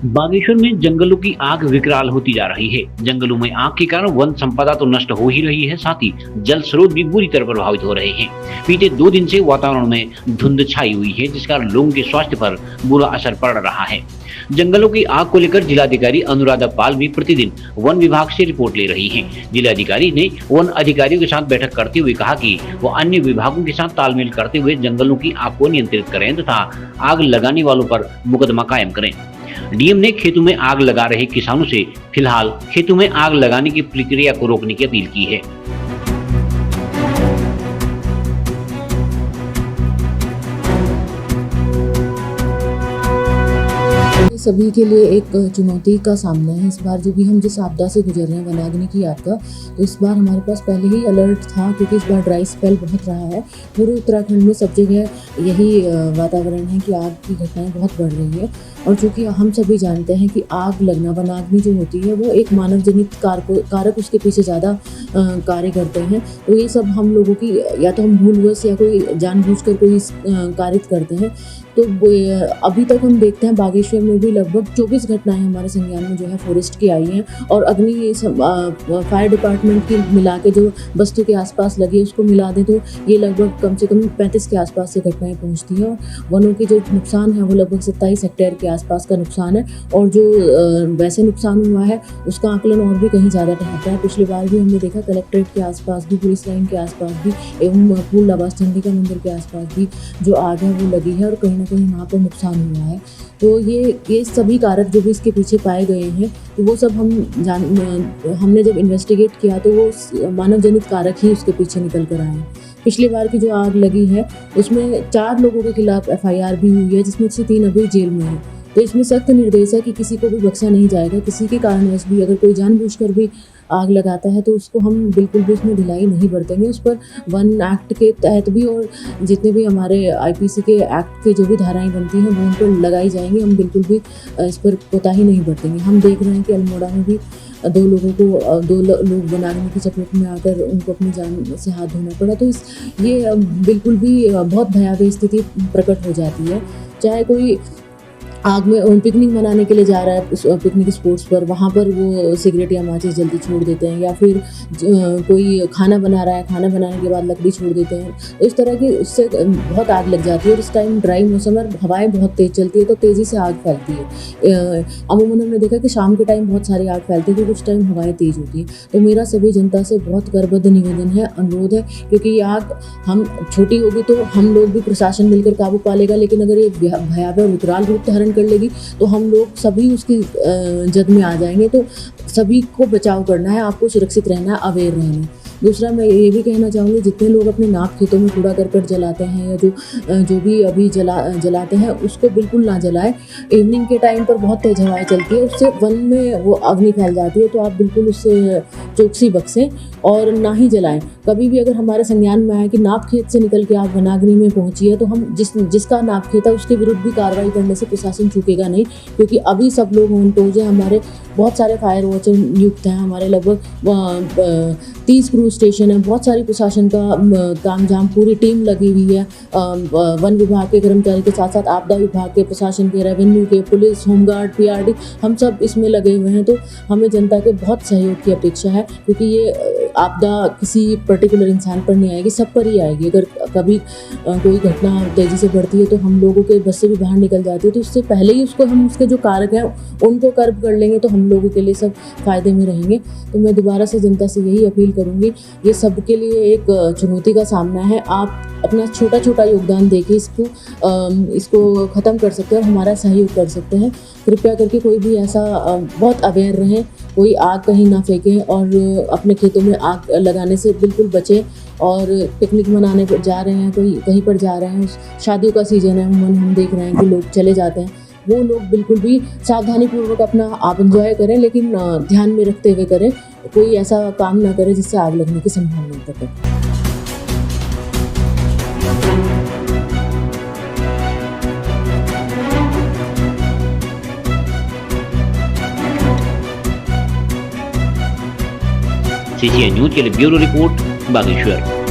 बागेश्वर में जंगलों की आग विकराल होती जा रही है। जंगलों में आग के कारण वन संपदा तो नष्ट हो ही रही है, साथ ही जल स्रोत भी बुरी तरह प्रभावित हो रहे हैं। बीते 2 दिन से वातावरण में धुंध छाई हुई है, जिस कारण लोगों के स्वास्थ्य पर बुरा असर पड़ रहा है। जंगलों की आग को लेकर जिलाधिकारी अनुराधा पाल भी प्रतिदिन वन विभाग से रिपोर्ट ले रही हैं। जिलाधिकारी ने वन अधिकारियों के साथ बैठक करते हुए कहा कि वो अन्य विभागों के साथ तालमेल करते हुए जंगलों की आग को नियंत्रित करें तथा आग लगाने वालों पर मुकदमा कायम करें। डीएम ने खेतों में आग लगा रहे किसानों से फिलहाल खेतों में आग लगाने की प्रक्रिया को रोकने की अपील की है। सभी के लिए एक चुनौती का सामना है। इस बार जो भी हम जिस आपदा से गुजर रहे हैं, वनाग्नि की आपदा, तो इस बार हमारे पास पहले ही अलर्ट था, क्योंकि इस बार ड्राई स्पेल बहुत रहा है। पूरे उत्तराखंड में सब जगह यही वातावरण है कि आग की घटनाएं बहुत बढ़ रही है। और चूँकि हम सभी जानते हैं कि आग लगना, वनाग्नि जो होती है वो एक मानव जनित कारक उसके पीछे ज़्यादा कार्य करते हैं। तो ये सब हम लोगों की, या तो हम भूलवश या कोई जानबूझकर कोई कारित करते हैं। तो अभी तक हम देखते हैं बागेश्वर में भी लगभग 24 घटनाएं हमारे संज्ञान में जो है फॉरेस्ट की आई हैं, और अग्नि फायर डिपार्टमेंट की मिला के जो बस्ती के आसपास लगी है उसको मिला दें तो ये लगभग कम से कम 35 के आसपास से घटनाएं पहुंचती हैं। और वनों की जो नुकसान है वो लगभग 27 हेक्टेयर के आसपास का नुकसान है, और जो वैसे नुकसान हुआ है उसका आकलन और भी कहीं ज़्यादा ठहरता है। पिछली बार भी हमने देखा कलेक्ट्रेट के आसपास भी, पुलिस लाइन के आसपास भी, एवं फूल लाबास चंडिका मंदिर के आसपास भी जो आग है वो लगी है और कहीं कहीं वहाँ पर नुकसान हुआ है। तो ये सभी कारक जो भी इसके पीछे पाए गए हैं, तो वो सब हमने जब इन्वेस्टिगेट किया तो वो मानव जनित कारक ही उसके पीछे निकल कर आए। पिछली बार की जो आग लगी है उसमें 4 लोगों के खिलाफ FIR भी हुई है, जिसमें से 3 अभी जेल में है। तो इसमें सख्त निर्देश है कि किसी को भी बख्शा नहीं जाएगा। किसी के कारणवश भी अगर कोई जानबूझकर भी आग लगाता है तो उसको हम बिल्कुल भी उसमें ढिलाई नहीं बरतेंगे। उस पर वन एक्ट के तहत भी और जितने भी हमारे IPC के एक्ट के जो भी धाराएं बनती हैं वो उन पर लगाई जाएंगी। हम बिल्कुल भी इस पर कोताही नहीं बरतेंगे। हम देख रहे हैं कि अल्मोड़ा में भी 2 लोग वनाग्नि की चपेट में आकर उनको अपनी जान से हाथ धोना पड़ा। तो ये बिल्कुल भी बहुत भयावह स्थिति प्रकट हो जाती है। चाहे कोई आग में पिकनिक मनाने के लिए जा रहा है, पिकनिक स्पॉट्स पर, वहाँ पर वो सिगरेट या माचिस जल्दी छोड़ देते हैं, या फिर कोई खाना बना रहा है, खाना बनाने के बाद लकड़ी छोड़ देते हैं। इस तरह की उससे बहुत आग लग जाती है। और इस टाइम ड्राई मौसम है, हवाएं बहुत तेज़ चलती है तो तेज़ी से आग फैलती है। अमूमन हमने देखा कि शाम के टाइम बहुत सारी आग फैलती है, क्योंकि उस टाइम हवाएं तेज़ होती है। तो मेरा सभी जनता से बहुत करबद्ध निवेदन है, अनुरोध है, क्योंकि ये आग हम छोटी होगी तो हम लोग भी प्रशासन मिलकर काबू पा लेगा, लेकिन अगर ये भयावह विकराल रूप धारण कर लेगी तो हम लोग सभी उसकी जद में आ जाएंगे। तो सभी को बचाव करना है, आपको सुरक्षित रहना है, अवेयर रहना है। दूसरा मैं ये भी कहना चाहूँगी, जितने लोग अपने नाप खेतों में कूड़ा करकट जलाते हैं या जो भी अभी जलाते हैं उसको बिल्कुल ना जलाएं। इवनिंग के टाइम पर बहुत तेज़ हवाएं चलती है, उससे वन में वो अग्नि फैल जाती है। तो आप बिल्कुल उससे चौकसी बख्शें और ना ही जलाएं। कभी भी अगर हमारे संज्ञान में आए कि नाप खेत से निकल के आप वनाग्नि में पहुंची है, तो हम जिसका नाप खेत है उसके विरुद्ध भी कार्रवाई करने से प्रशासन चूकेगा नहीं, क्योंकि अभी सब लोग ऑन टोज हैं। हमारे बहुत सारे फायर वॉचर नियुक्त हैं, हमारे लगभग 30 क्रूज स्टेशन है, बहुत सारी प्रशासन का तामझाम, पूरी टीम लगी हुई है। वन विभाग के कर्मचारी के साथ साथ आपदा विभाग के, प्रशासन के, रेवेन्यू के, पुलिस, होमगार्ड, PRD, हम सब इसमें लगे हुए हैं। तो हमें जनता के बहुत सहयोग की अपेक्षा है, क्योंकि ये आपदा किसी पर्टिकुलर इंसान पर नहीं आएगी, सब पर ही आएगी। अगर कभी कोई घटना तेज़ी से बढ़ती है तो हम लोगों के बस से भी बाहर निकल जाती है, तो उससे पहले ही उसके जो कारक हैं उनको कर्ब कर लेंगे तो हम लोगों के लिए सब फ़ायदे में रहेंगे। तो मैं दोबारा से जनता से यही अपील करूँगी, ये सबके लिए एक चुनौती का सामना है। आप अपना छोटा छोटा योगदान देके इसको ख़त्म कर सकते हैं और हमारा सहयोग कर सकते हैं। कृपया करके कोई भी ऐसा बहुत अवेयर रहें, कोई आग कहीं ना फेंकें और अपने खेतों में आग लगाने से बिल्कुल बचें। और पिकनिक मनाने पर जा रहे हैं, कोई कहीं पर जा रहे हैं, शादियों का सीज़न है, हम देख रहे हैं कि लोग चले जाते हैं, वो लोग बिल्कुल भी सावधानीपूर्वक अपना आप एंजॉय करें, लेकिन ध्यान में रखते हुए करें। कोई ऐसा काम ना करें जिससे आग लगने की संभावना है। CCN न्यूज के लिए ब्यूरो रिपोर्ट, बागेश्वर।